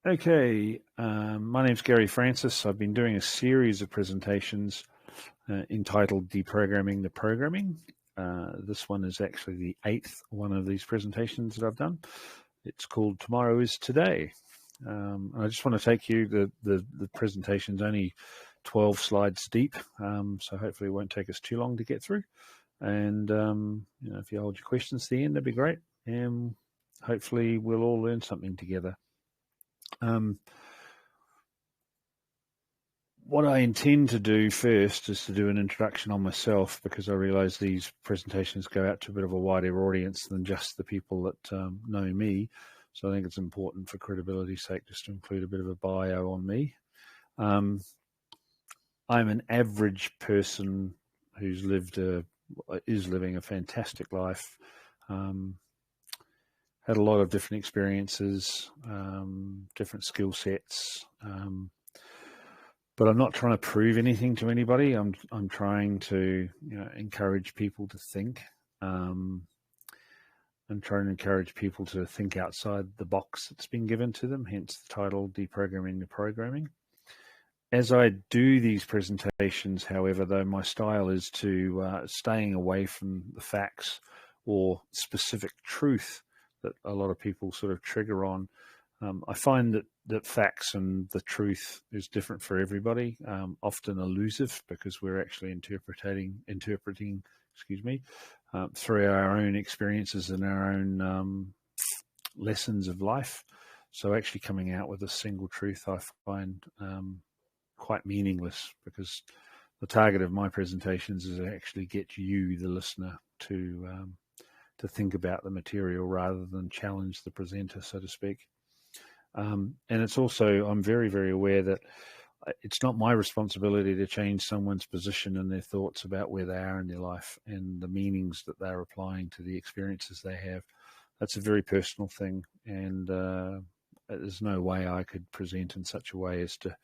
Okay, my name's Gary Francis. I've been doing a series of presentations entitled Deprogramming the Programming. This one is actually the 8th one of these presentations that I've done. It's called Tomorrow is Today. I just want to take you, the presentation's only 12 slides deep, so hopefully it won't take us too long to get through. And if you hold your questions to the end, that'd be great. And hopefully we'll all learn something together. What I intend to do first is to do an introduction on myself, because I realize these presentations go out to a bit of a wider audience than just the people that know me. So I think it's important for credibility's sake just to include a bit of a bio on me. I'm an average person who's is living a fantastic life. Had a lot of different experiences, different skill sets, but I'm not trying to prove anything to anybody. I'm trying to encourage people to think. I'm trying to encourage people to think outside the box that's been given to them, hence the title, Deprogramming the Programming. As I do these presentations, however, though, my style is to staying away from the facts or specific truth that a lot of people sort of trigger on. I find that facts and the truth is different for everybody, often elusive, because we're actually interpreting, through our own experiences and our own lessons of life. So actually coming out with a single truth, I find quite meaningless, because the target of my presentations is to actually get you, the listener, to think about the material rather than challenge the presenter, so to speak. And it's also, I'm very, very aware that it's not my responsibility to change someone's position and their thoughts about where they are in their life and the meanings that they're applying to the experiences they have. That's a very personal thing, and there's no way I could present in such a way as to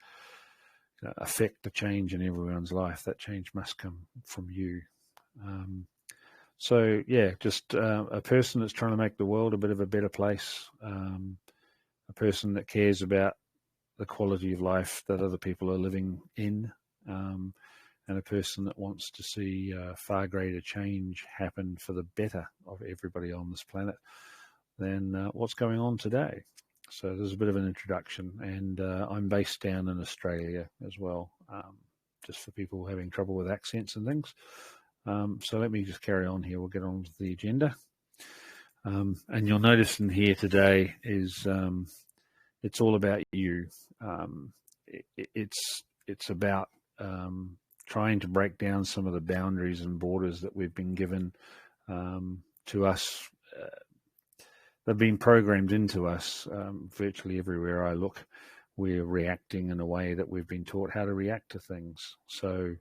affect the change in everyone's life. That change must come from you. So yeah, just a person that's trying to make the world a bit of a better place, a person that cares about the quality of life that other people are living in, and a person that wants to see far greater change happen for the better of everybody on this planet than what's going on today. So there's a bit of an introduction, and I'm based down in Australia as well, just for people having trouble with accents and things. So let me just carry on here. We'll get on with the agenda. And you'll notice in here today is it's all about you. It's about trying to break down some of the boundaries and borders that we've been given to us. They've been programmed into us virtually everywhere I look. We're reacting in a way that we've been taught how to react to things. So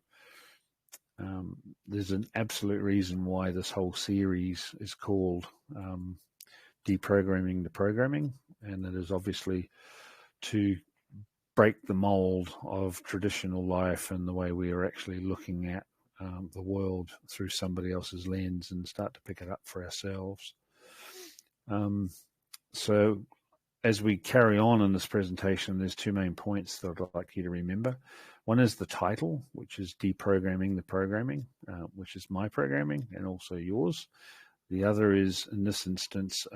there's an absolute reason why this whole series is called Deprogramming the Programming, and it is obviously to break the mold of traditional life and the way we are actually looking at the world through somebody else's lens and start to pick it up for ourselves. So as we carry on in this presentation, there's two main points that I'd like you to remember. One is the title, which is Deprogramming the Programming, which is my programming and also yours. The other is, in this instance,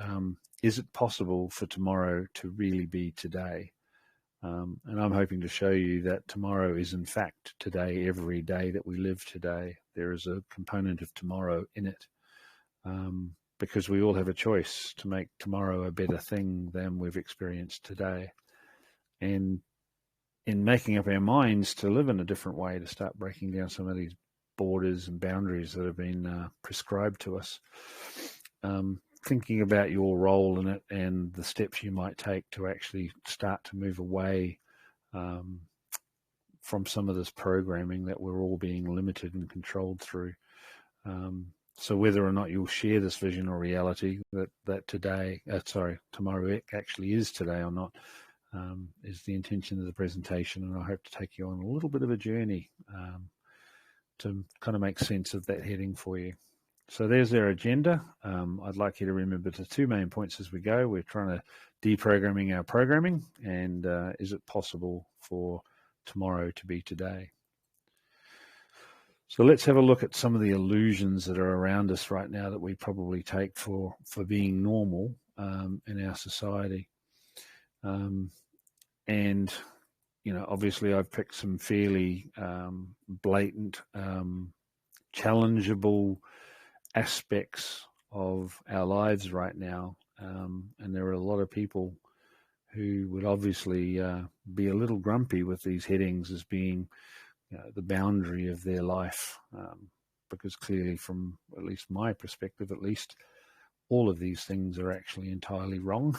is it possible for tomorrow to really be today? And I'm hoping to show you that tomorrow is in fact today. Every day that we live today, there is a component of tomorrow in it, because we all have a choice to make tomorrow a better thing than we've experienced today. And in making up our minds to live in a different way, to start breaking down some of these borders and boundaries that have been prescribed to us, thinking about your role in it and the steps you might take to actually start to move away from some of this programming that we're all being limited and controlled through. So whether or not you'll share this vision or reality that tomorrow actually is today or not, is the intention of the presentation, and I hope to take you on a little bit of a journey to kind of make sense of that heading for you. So there's their agenda. I'd like you to remember the two main points as we go. We're trying to deprogramming our programming, and is it possible for tomorrow to be today? So let's have a look at some of the illusions that are around us right now that we probably take for being normal in our society. And, you know, obviously I've picked some fairly blatant, challengeable aspects of our lives right now. And there are a lot of people who would obviously be a little grumpy with these headings as being, you know, the boundary of their life, because clearly from at least my perspective, at least, all of these things are actually entirely wrong.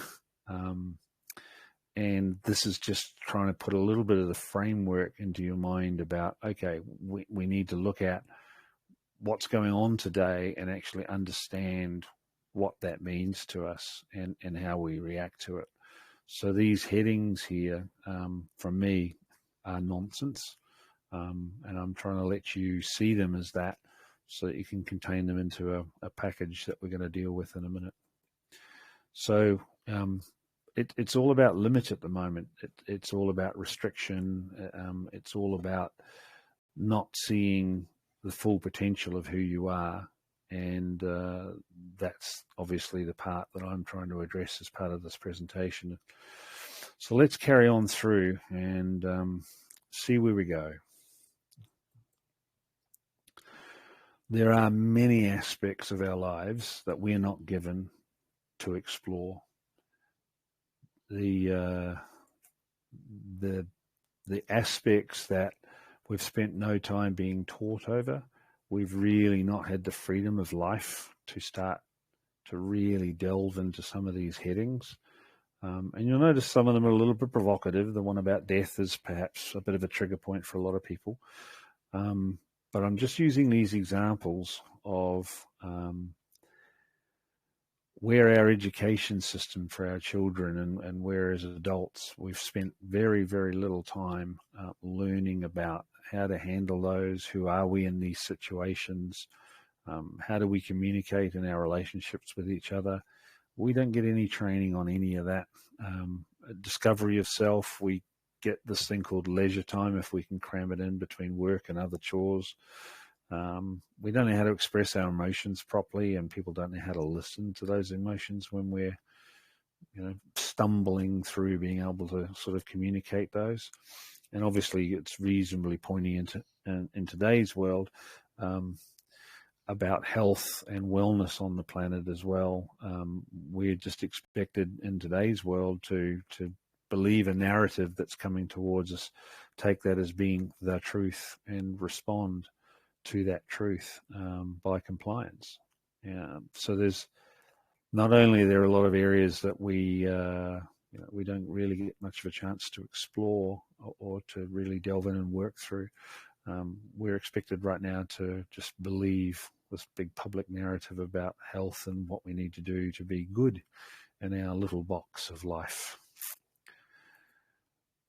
And this is just trying to put a little bit of the framework into your mind about, okay, we need to look at what's going on today and actually understand what that means to us and how we react to it. So these headings here, from me, are nonsense. And I'm trying to let you see them as that so that you can contain them into a package that we're going to deal with in a minute. So it's all about limit at the moment. It's all about restriction. It's all about not seeing the full potential of who you are. And that's obviously the part that I'm trying to address as part of this presentation. So let's carry on through and see where we go. There are many aspects of our lives that we're not given to explore. The aspects that we've spent no time being taught over, we've really not had the freedom of life to start to really delve into some of these headings. And you'll notice some of them are a little bit provocative. The one about death is perhaps a bit of a trigger point for a lot of people. But I'm just using these examples of where our education system for our children and where as adults we've spent very, very little time learning about how to handle those, who are we in these situations, how do we communicate in our relationships with each other. We don't get any training on any of that. Discovery of self, we get this thing called leisure time if we can cram it in between work and other chores. We don't know how to express our emotions properly, and people don't know how to listen to those emotions when we're, you know, stumbling through being able to sort of communicate those. And obviously it's reasonably pointy in today's world about health and wellness on the planet as well. We're just expected in today's world to believe a narrative that's coming towards us, take that as being the truth, and respond to that truth by compliance. So there's not only there are a lot of areas that we don't really get much of a chance to explore or to really delve in and work through. We're expected right now to just believe this big public narrative about health and what we need to do to be good in our little box of life.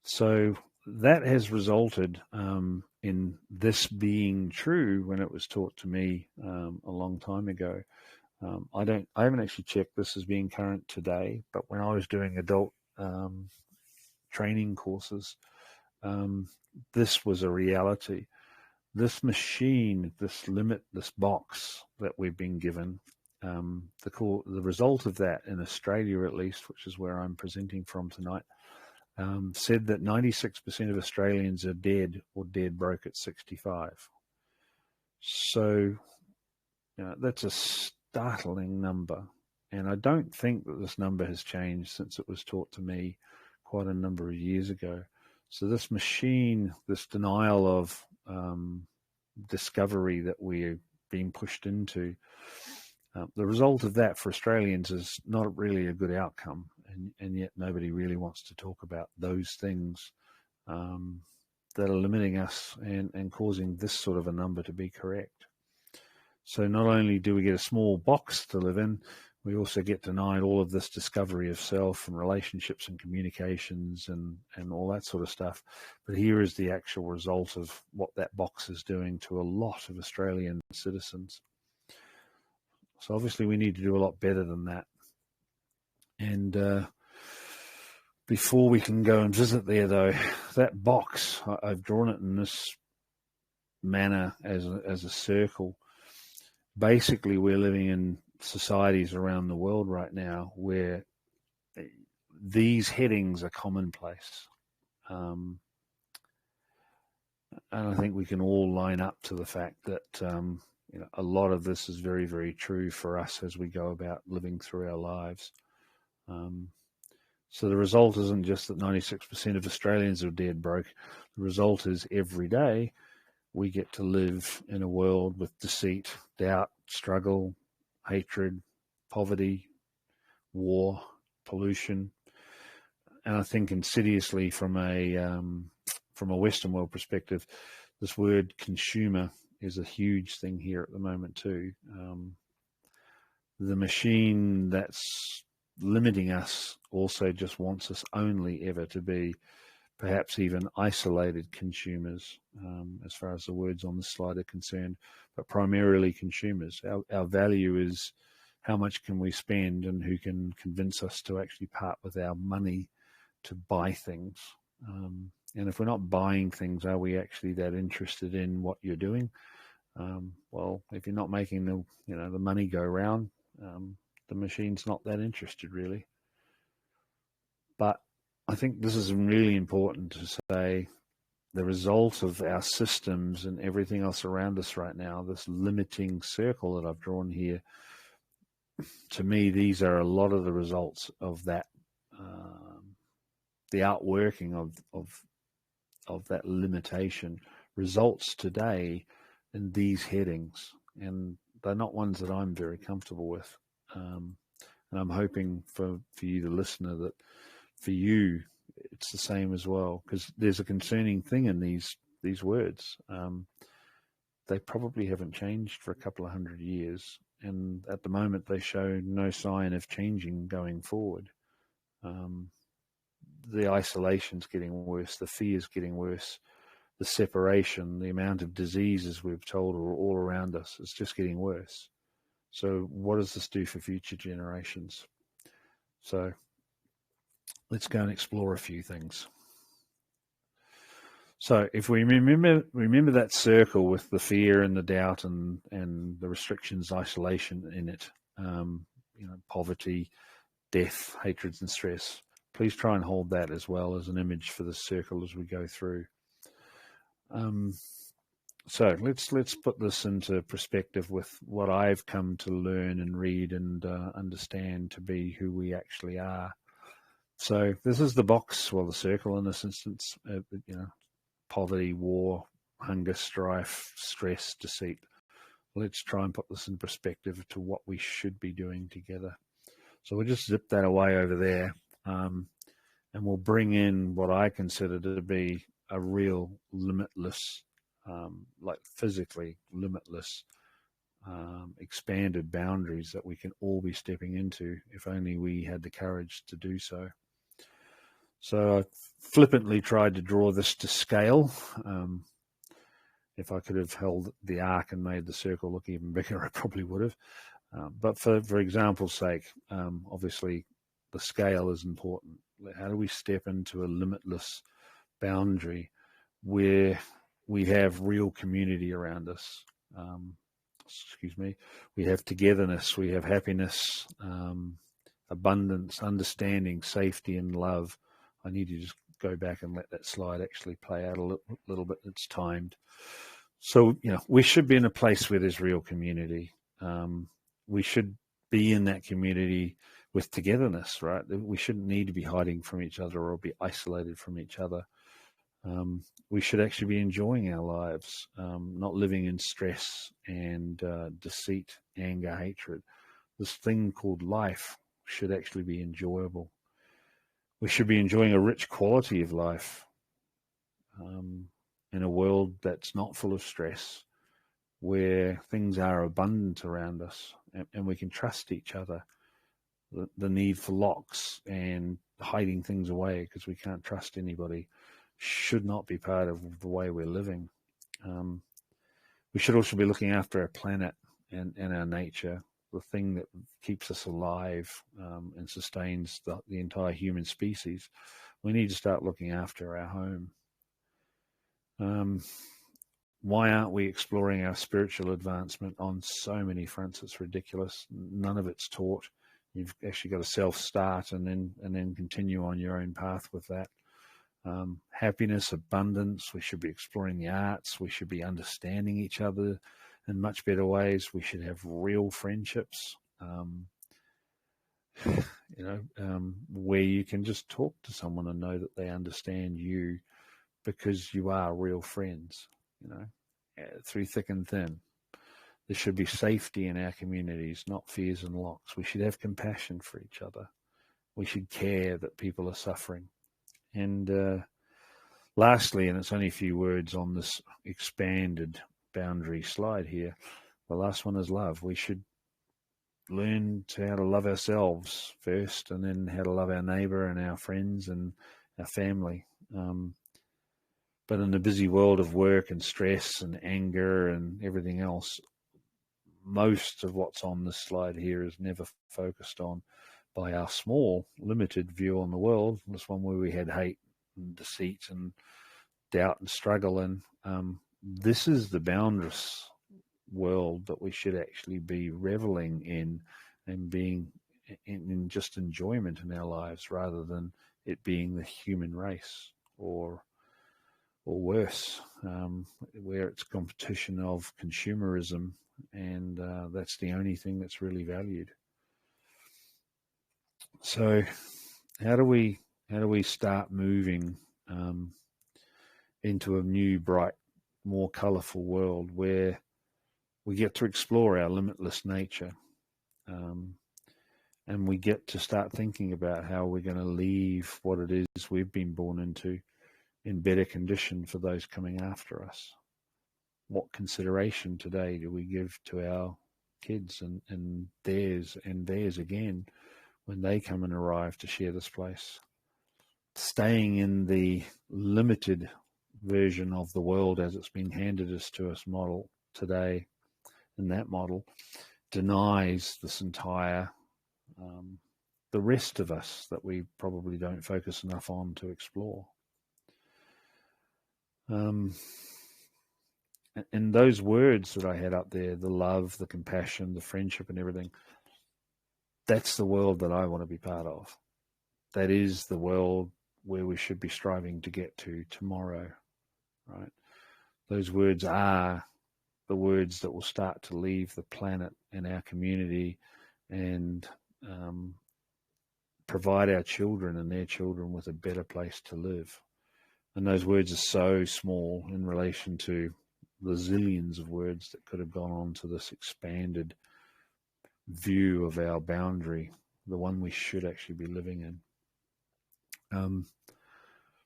So that has resulted in this being true when it was taught to me a long time ago. I haven't actually checked this as being current today, but when I was doing adult training courses, this was a reality. This machine, this limit, this box that we've been given, the result of that in Australia at least, which is where I'm presenting from tonight, said that 96% of Australians are dead or dead broke at 65. So, you know, that's a startling number. And I don't think that this number has changed since it was taught to me quite a number of years ago. So this machine, this denial of discovery that we're being pushed into, the result of that for Australians is not really a good outcome. And yet nobody really wants to talk about those things that are limiting us and causing this sort of a number to be correct. So not only do we get a small box to live in, we also get denied all of this discovery of self and relationships and communications and all that sort of stuff. But here is the actual result of what that box is doing to a lot of Australian citizens. So obviously we need to do a lot better than that. And before we can go and visit there, though, that box, I've drawn it in this manner as a circle. Basically, we're living in societies around the world right now where these headings are commonplace. And I think we can all line up to the fact that a lot of this is very, very true for us as we go about living through our lives. So the result isn't just that 96% of Australians are dead broke. The result is every day we get to live in a world with deceit, doubt, struggle, hatred, poverty, war, pollution. And I think insidiously from a Western world perspective, this word consumer is a huge thing here at the moment too. The machine that's limiting us also just wants us only ever to be perhaps even isolated consumers, as far as the words on the slide are concerned, but primarily consumers. Our value is how much can we spend and who can convince us to actually part with our money to buy things. And if we're not buying things, are we actually that interested in what you're doing? Well, if you're not making the money go round, the machine's not that interested really. But I think this is really important to say the result of our systems and everything else around us right now, this limiting circle that I've drawn here, to me, these are a lot of the results of that, the outworking of that limitation results today in these headings. And they're not ones that I'm very comfortable with. And I'm hoping for you, the listener, that for you, it's the same as well, because there's a concerning thing in these words. They probably haven't changed for a couple of 100 years, and at the moment they show no sign of changing going forward. The isolation's getting worse, the fear's getting worse, the separation, the amount of diseases we've told are all around us is just getting worse. So what does this do for future generations? So let's go and explore a few things. So if we remember that circle with the fear and the doubt and the restrictions, isolation in it, poverty, death, hatreds and stress, please try and hold that as well as an image for the circle as we go through. So let's put this into perspective with what I've come to learn and read and understand to be who we actually are. So this is the box, well, the circle in this instance, poverty, war, hunger, strife, stress, deceit. Let's try and put this in perspective to what we should be doing together. So we'll just zip that away over there, and we'll bring in what I consider to be a real limitless, like physically limitless, expanded boundaries that we can all be stepping into if only we had the courage to do so. So I flippantly tried to draw this to scale. If I could have held the arc and made the circle look even bigger, I probably would have. But for example's sake, obviously the scale is important. How do we step into a limitless boundary where we have real community around us? We have togetherness, we have happiness, abundance, understanding, safety, and love. I need to just go back and let that slide actually play out a little bit. It's timed. So, we should be in a place where there's real community. We should be in that community with togetherness, right? We shouldn't need to be hiding from each other or be isolated from each other. We should actually be enjoying our lives, not living in stress and deceit, anger, hatred. This thing called life should actually be enjoyable. We should be enjoying a rich quality of life in a world that's not full of stress, where things are abundant around us and we can trust each other. The need for locks and hiding things away because we can't trust anybody should not be part of the way we're living. We should also be looking after our planet and our nature. the thing that keeps us alive and sustains the entire human species, we need to start looking after our home. Why aren't we exploring our spiritual advancement on so many fronts? It's ridiculous. None of it's taught. You've actually got to self-start and then continue on your own path with that. Happiness, abundance. We should be exploring the arts. We should be understanding each other in much better ways. We should have real friendships. Where you can just talk to someone and know that they understand you because you are real friends. Through thick and thin. There should be safety in our communities, not fears and locks. We should have compassion for each other. We should care that people are suffering. And lastly, and it's only a few words on this expanded boundary slide here, the last one is love. We should learn how to love ourselves first, and then how to love our neighbour and our friends and our family. But in the busy world of work and stress and anger and everything else, most of what's on this slide here is never focused on by our small, limited view on the world. This one where we had hate and deceit and doubt and struggle. And this is the boundless world that we should actually be reveling in and being in just enjoyment in our lives, rather than it being the human race or worse, where it's competition of consumerism, and that's the only thing that's really valued. So how do we start moving into a new, bright, more colourful world where we get to explore our limitless nature, and we get to start thinking about how we're going to leave what it is we've been born into in better condition for those coming after us? What consideration today do we give to our kids and theirs again when they come and arrive to share this place? Staying in the limited version of the world as it's been handed to us model today, and that model denies this entire the rest of us that we probably don't focus enough on to explore. And those words that I had up there, the love, the compassion, the friendship and everything, that's the world that I want to be part of. That is the world where we should be striving to get to tomorrow, right? Those words are the words that will start to leave the planet and our community and provide our children and their children with a better place to live. And those words are so small in relation to the zillions of words that could have gone on to this expanded view of our boundary, the one we should actually be living in.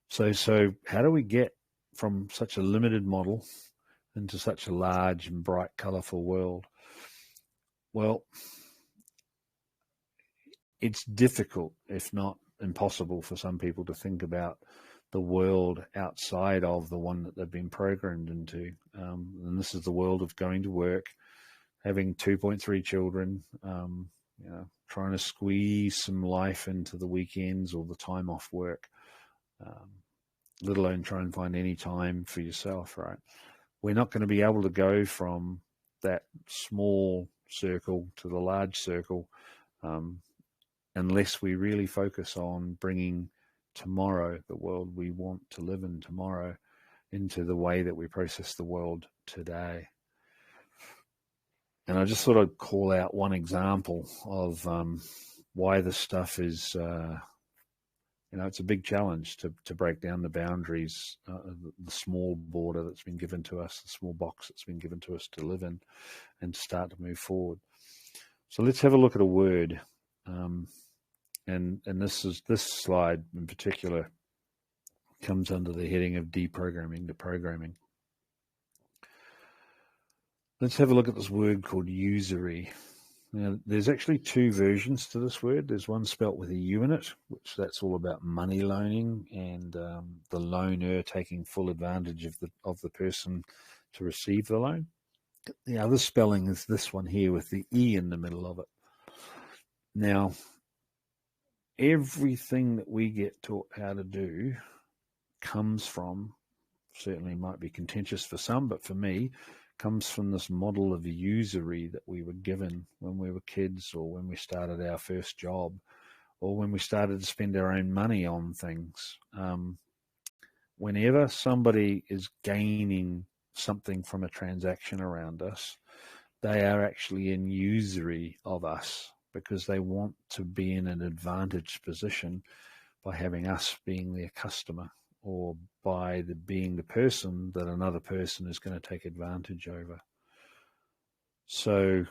So how do we get from such a limited model into such a large and bright, colourful world? Well, it's difficult, if not impossible, for some people to think about the world outside of the one that they've been programmed into. And this is the world of going to work, having 2.3 children, trying to squeeze some life into the weekends or the time off work, let alone try and find any time for yourself, right? We're not going to be able to go from that small circle to the large circle unless we really focus on bringing tomorrow, the world we want to live in tomorrow, into the way that we process the world today. And I just thought I'd call out one example of why this stuff is, it's a big challenge to break down the boundaries, the small border that's been given to us, the small box that's been given to us to live in, and to start to move forward. So let's have a look at a word. And this slide in particular comes under the heading of deprogramming. Let's have a look at this word called usury. Now, there's actually two versions to this word. There's one spelt with a U in it, which that's all about money loaning and the loaner taking full advantage of the person to receive the loan. The other spelling is this one here with the E in the middle of it. Now, everything that we get taught how to do comes from, certainly might be contentious for some, but for me, comes from this model of usury that we were given when we were kids, or when we started our first job, or when we started to spend our own money on things. Whenever somebody is gaining something from a transaction around us, they are actually in usury of us, because they want to be in an advantaged position by having us being their customer, or by being the person that another person is going to take advantage over. So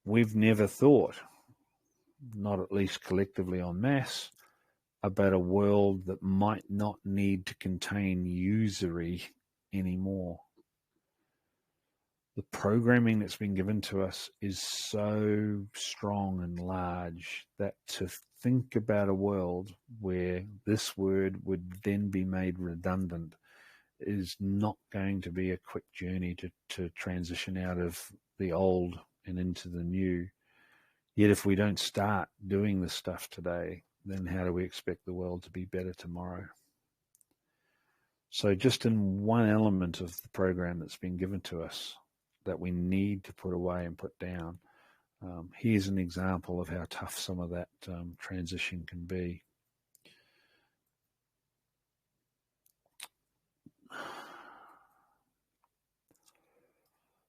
we've never thought, not at least collectively en masse, about a world that might not need to contain usury anymore. The programming that's been given to us is so strong and large that to think about a world where this word would then be made redundant is not going to be a quick journey to transition out of the old and into the new. Yet if we don't start doing this stuff today, then how do we expect the world to be better tomorrow? So just in one element of the program that's been given to us that we need to put away and put down, here's an example of how tough some of that transition can be.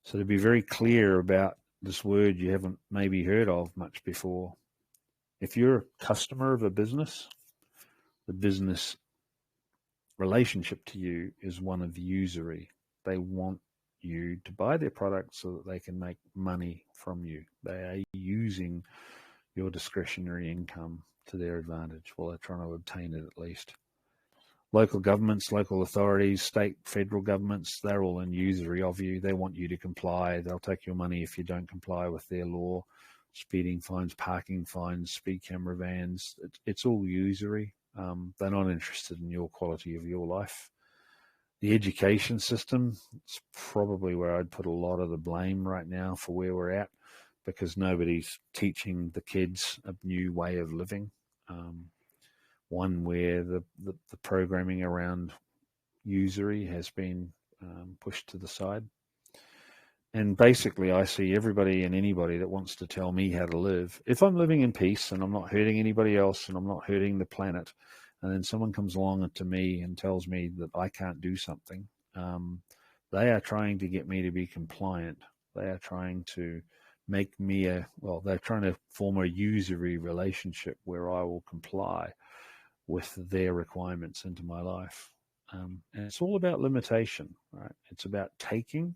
So to be very clear about this word you haven't maybe heard of much before, if you're a customer of a business, the business relationship to you is one of usury. They want you to buy their product so that they can make money from you. They are using your discretionary income to their advantage. Well, they're trying to obtain it at least. Local governments, local authorities, state, federal governments, they're all in usury of you. They want you to comply. They'll take your money if you don't comply with their law. Speeding fines, parking fines, speed camera vans, it's all usury. They're not interested in your quality of your life. The education system, it's probably where I'd put a lot of the blame right now for where we're at, because nobody's teaching the kids a new way of living. One where the programming around usury has been pushed to the side. And basically, I see everybody and anybody that wants to tell me how to live. If I'm living in peace and I'm not hurting anybody else and I'm not hurting the planet, and then someone comes along to me and tells me that I can't do something, they are trying to get me to be compliant. They are trying to make me they're trying to form a usury relationship where I will comply with their requirements into my life. And it's all about limitation, right? It's about taking.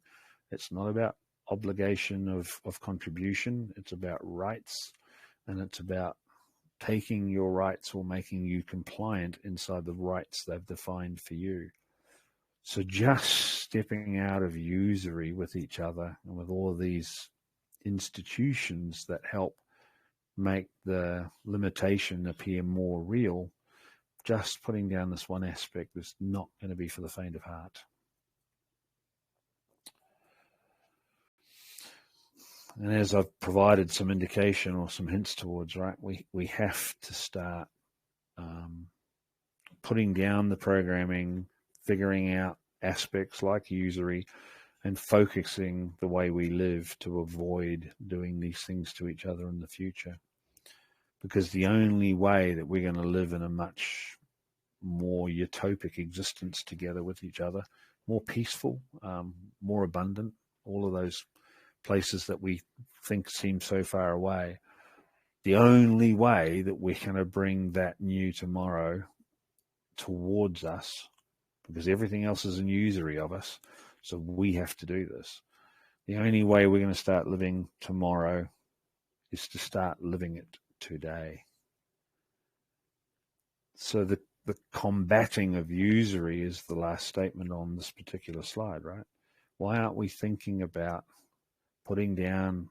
It's not about obligation of contribution. It's about rights, and it's about taking your rights or making you compliant inside the rights they've defined for you. So just stepping out of usury with each other and with all of these institutions that help make the limitation appear more real, just putting down this one aspect is not going to be for the faint of heart. And as I've provided some indication or some hints towards, right, we have to start putting down the programming, figuring out aspects like usury, and focusing the way we live to avoid doing these things to each other in the future. Because the only way that we're going to live in a much more utopic existence together with each other, more peaceful, more abundant, all of those places that we think seem so far away, the only way that we're going to bring that new tomorrow towards us, because everything else is an usury of us, so we have to do this. The only way we're going to start living tomorrow is to start living it today. So the combating of usury is the last statement on this particular slide, right? Why aren't we thinking about putting down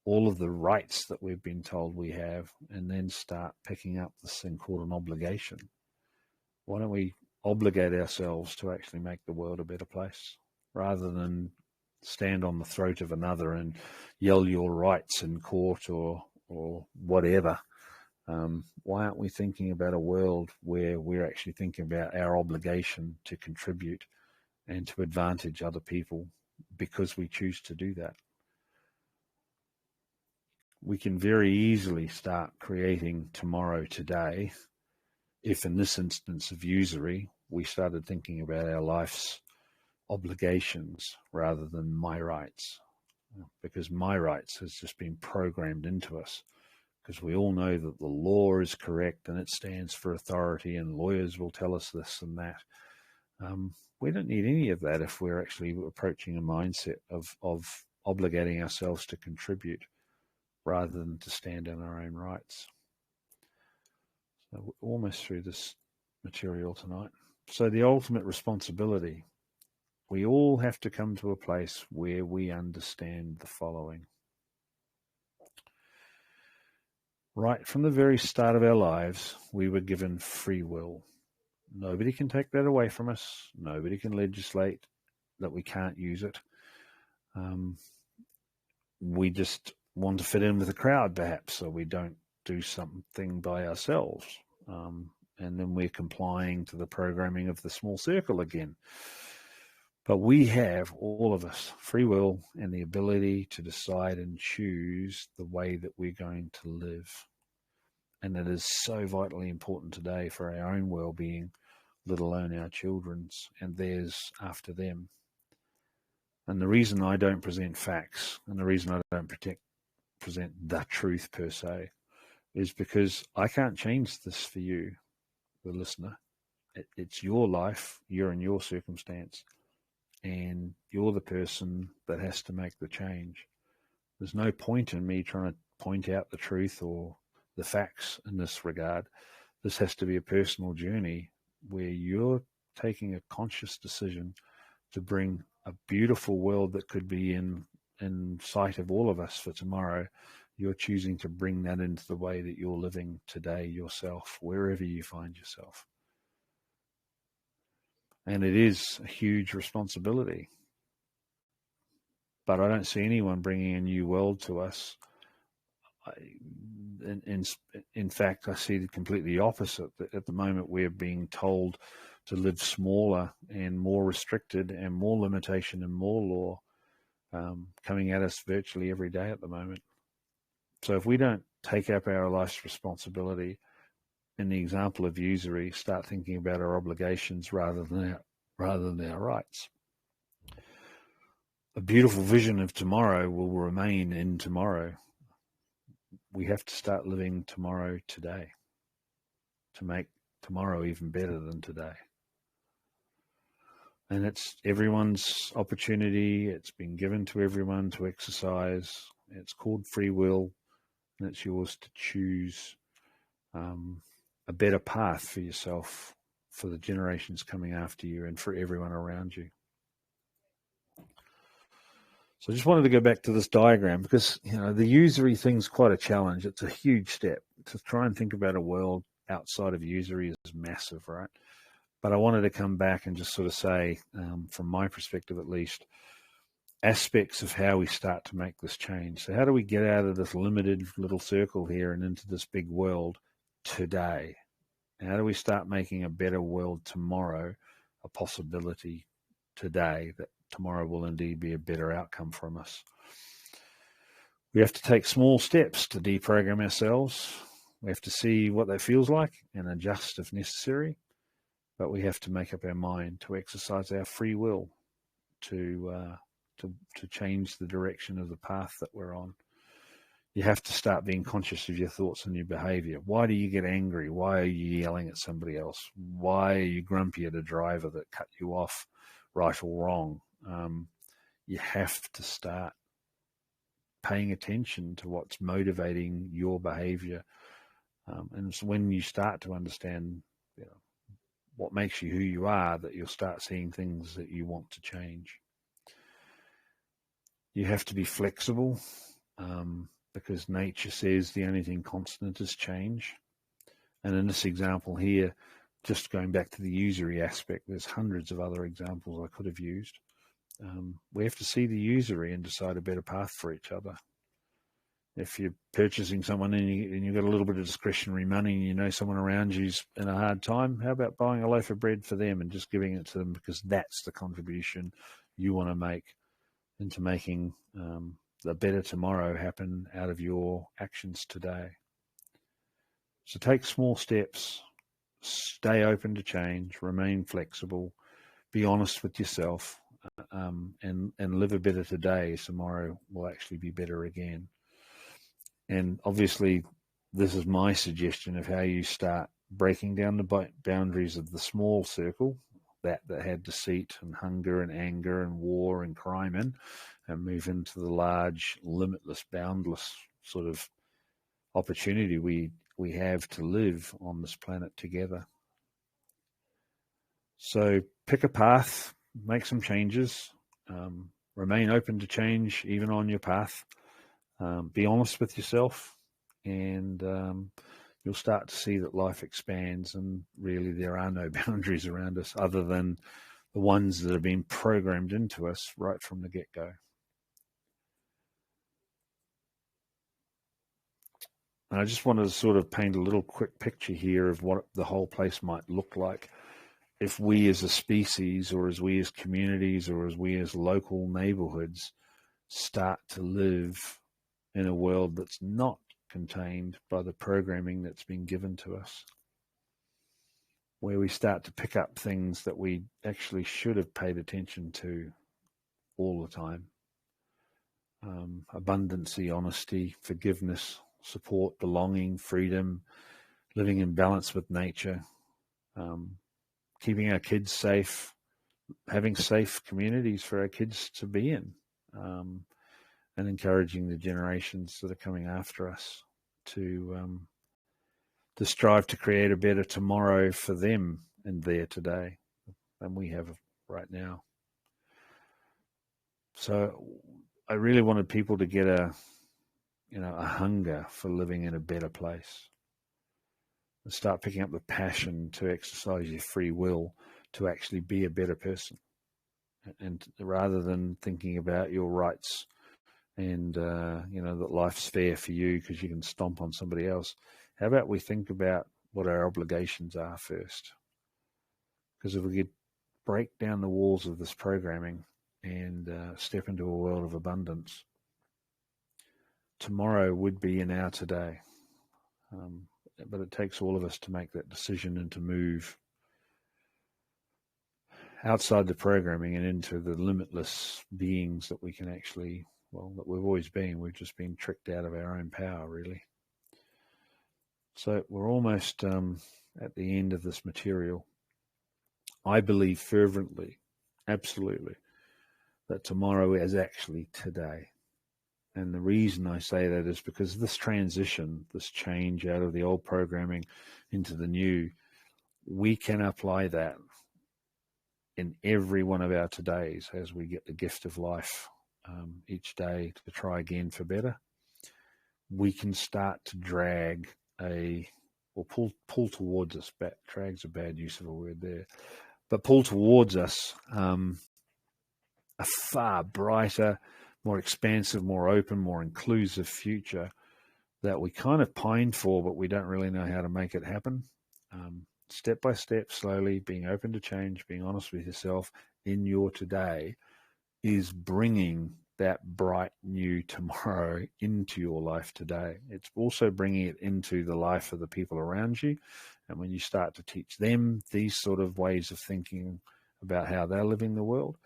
all of the rights that we've been told we have and then start picking up this thing called an obligation? Why don't we obligate ourselves to actually make the world a better place rather than stand on the throat of another and yell your rights in court or whatever. Why aren't we thinking about a world where we're actually thinking about our obligation to contribute and to advantage other people because we choose to do that? We can very easily start creating tomorrow today if, in this instance of usury, we started thinking about our life's obligations rather than my rights, because my rights has just been programmed into us, because we all know that the law is correct and it stands for authority and lawyers will tell us this and that. We don't need any of that if we're actually approaching a mindset of obligating ourselves to contribute rather than to stand on our own rights. So we're almost through this material tonight. So the ultimate responsibility, we all have to come to a place where we understand the following. Right from the very start of our lives, we were given free will. Nobody can take that away from us. Nobody can legislate that we can't use it. We just want to fit in with the crowd, perhaps, so we don't do something by ourselves. And then we're complying to the programming of the small circle again. But we have, all of us, free will and the ability to decide and choose the way that we're going to live. And it is so vitally important today for our own well-being, let alone our children's and theirs after them. And the reason I don't present facts and the reason I don't present the truth per se is because I can't change this for you, the listener. It's your life, you're in your circumstance, and you're the person that has to make the change. There's no point in me trying to point out the truth or the facts in this regard. This has to be a personal journey where you're taking a conscious decision to bring a beautiful world that could be in sight of all of us for tomorrow. You're choosing to bring that into the way that you're living today yourself, wherever you find yourself. And it is a huge responsibility. But I don't see anyone bringing a new world to us. In fact, I see it completely opposite. At the moment, we're being told to live smaller and more restricted and more limitation and more law coming at us virtually every day at the moment. So if we don't take up our life's responsibility, in the example of usury, start thinking about our obligations rather than our rights, a beautiful vision of tomorrow will remain in tomorrow. We have to start living tomorrow today to make tomorrow even better than today. And it's everyone's opportunity. It's been given to everyone to exercise. It's called free will, and it's yours to choose a better path for yourself, for the generations coming after you, and for everyone around you. So I just wanted to go back to this diagram because, the usury thing's quite a challenge. It's a huge step. To try and think about a world outside of usury is massive, right? But I wanted to come back and just sort of say, from my perspective at least, aspects of how we start to make this change. So how do we get out of this limited little circle here and into this big world today? How do we start making a better world tomorrow a possibility today, that tomorrow will indeed be a better outcome from us? We have to take small steps to deprogram ourselves. We have to see what that feels like and adjust if necessary. But we have to make up our mind to exercise our free will to change the direction of the path that we're on. You have to start being conscious of your thoughts and your behavior. Why do you get angry? Why are you yelling at somebody else? Why are you grumpy at a driver that cut you off, right or wrong? You have to start paying attention to what's motivating your behavior. And it's when you start to understand what makes you who you are that you'll start seeing things that you want to change. You have to be flexible because nature says the only thing constant is change. And in this example here, just going back to the usury aspect, there's hundreds of other examples I could have used. We have to see the usury and decide a better path for each other. If you're purchasing someone and you've got a little bit of discretionary money and you know someone around you's in a hard time, how about buying a loaf of bread for them and just giving it to them, because that's the contribution you want to make into making the better tomorrow happen out of your actions today. So take small steps, stay open to change, remain flexible, be honest with yourself, and live a better today. Tomorrow will actually be better again. And obviously, this is my suggestion of how you start breaking down the boundaries of the small circle, that had deceit and hunger and anger and war and crime in, and move into the large, limitless, boundless sort of opportunity we have to live on this planet together. So pick a path, make some changes, remain open to change even on your path. Be honest with yourself, and you'll start to see that life expands, and really there are no boundaries around us other than the ones that have been programmed into us right from the get-go. And I just wanted to sort of paint a little quick picture here of what the whole place might look like if we as a species, or as we as communities, or as we as local neighborhoods start to live in a world that's not contained by the programming that's been given to us, where we start to pick up things that we actually should have paid attention to all the time. Abundancy, honesty, forgiveness, support, belonging, freedom, living in balance with nature, keeping our kids safe, having safe communities for our kids to be in, and encouraging the generations that are coming after us to strive to create a better tomorrow for them and their today than we have right now. So I really wanted people to get a hunger for living in a better place, and start picking up the passion to exercise your free will to actually be a better person. And rather than thinking about your rights and, that life's fair for you because you can stomp on somebody else, how about we think about what our obligations are first? Because if we could break down the walls of this programming and step into a world of abundance, tomorrow would be in our today. But it takes all of us to make that decision and to move outside the programming and into the limitless beings that we can actually, that we've always been. We've just been tricked out of our own power, really. So we're almost at the end of this material. I believe fervently, absolutely, that tomorrow is actually today. And the reason I say that is because this transition, this change out of the old programming into the new, we can apply that in every one of our todays as we get the gift of life each day to try again for better. We can start to drag pull towards us back. Drag's a bad use of a word there, but pull towards us a far brighter, more expansive, more open, more inclusive future that we kind of pine for, but we don't really know how to make it happen. Step by step, slowly, being open to change, being honest with yourself in your today is bringing that bright new tomorrow into your life today. It's also bringing it into the life of the people around you. And when you start to teach them these sort of ways of thinking about how they're living the world,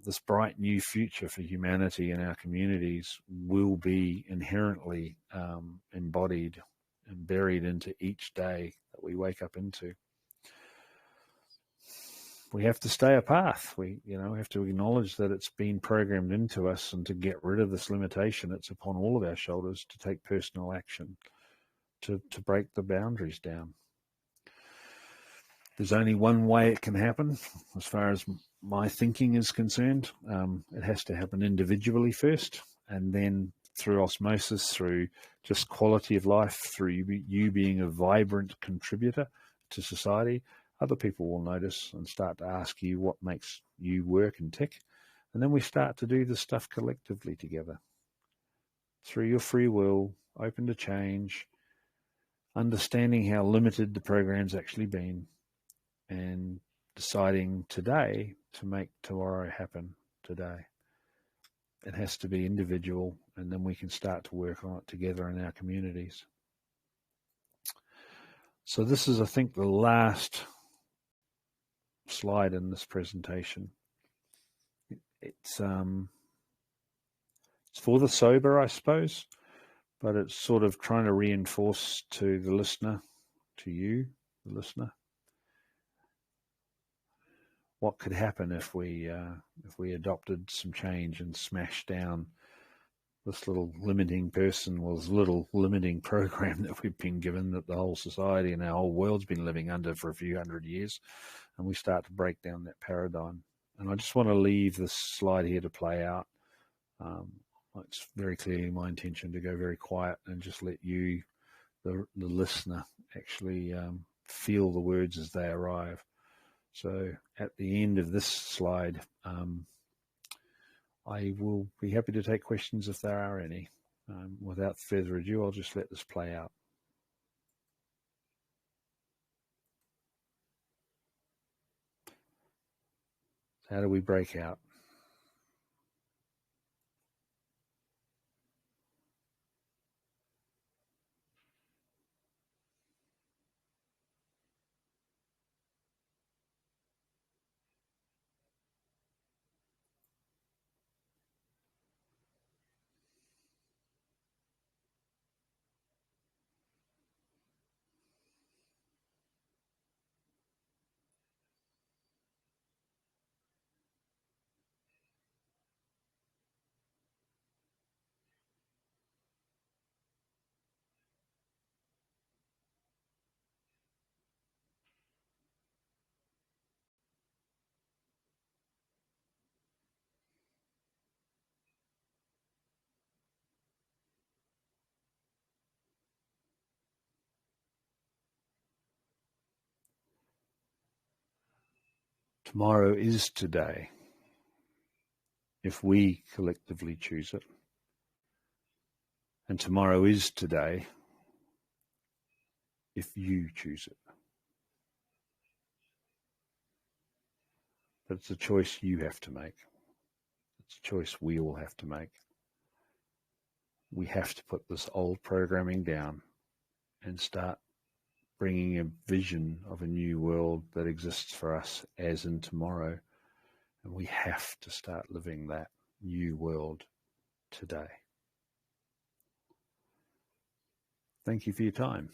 this bright new future for humanity and our communities will be inherently embodied and buried into each day that we wake up into. We have to stay a path. We have to acknowledge that it's been programmed into us, and to get rid of this limitation, it's upon all of our shoulders to take personal action to break the boundaries down. There's only one way it can happen, as far as my thinking is concerned. It has to happen individually first, and then through osmosis, through just quality of life, through you being a vibrant contributor to society, other people will notice and start to ask you what makes you work and tick. And then we start to do this stuff collectively together. Through your free will, open to change, understanding how limited the program's actually been, and deciding today to make tomorrow happen today. It has to be individual, and then we can start to work on it together in our communities. So this is, I think, the last slide in this presentation. It's for the sober, I suppose, but it's sort of trying to reinforce to the listener, to you, the listener, what could happen if we adopted some change and smashed down this little limiting person, or this little limiting program that we've been given, that the whole society and our whole world's been living under for a few hundred years, and we start to break down that paradigm. And I just want to leave this slide here to play out. It's very clearly my intention to go very quiet and just let you, the listener, actually feel the words as they arrive. So at the end of this slide, I will be happy to take questions if there are any. Without further ado, I'll just let this play out. So how do we break out? Tomorrow is today, if we collectively choose it. And tomorrow is today, if you choose it. But it's a choice you have to make. It's a choice we all have to make. We have to put this old programming down and start bringing a vision of a new world that exists for us as in tomorrow. And we have to start living that new world today. Thank you for your time.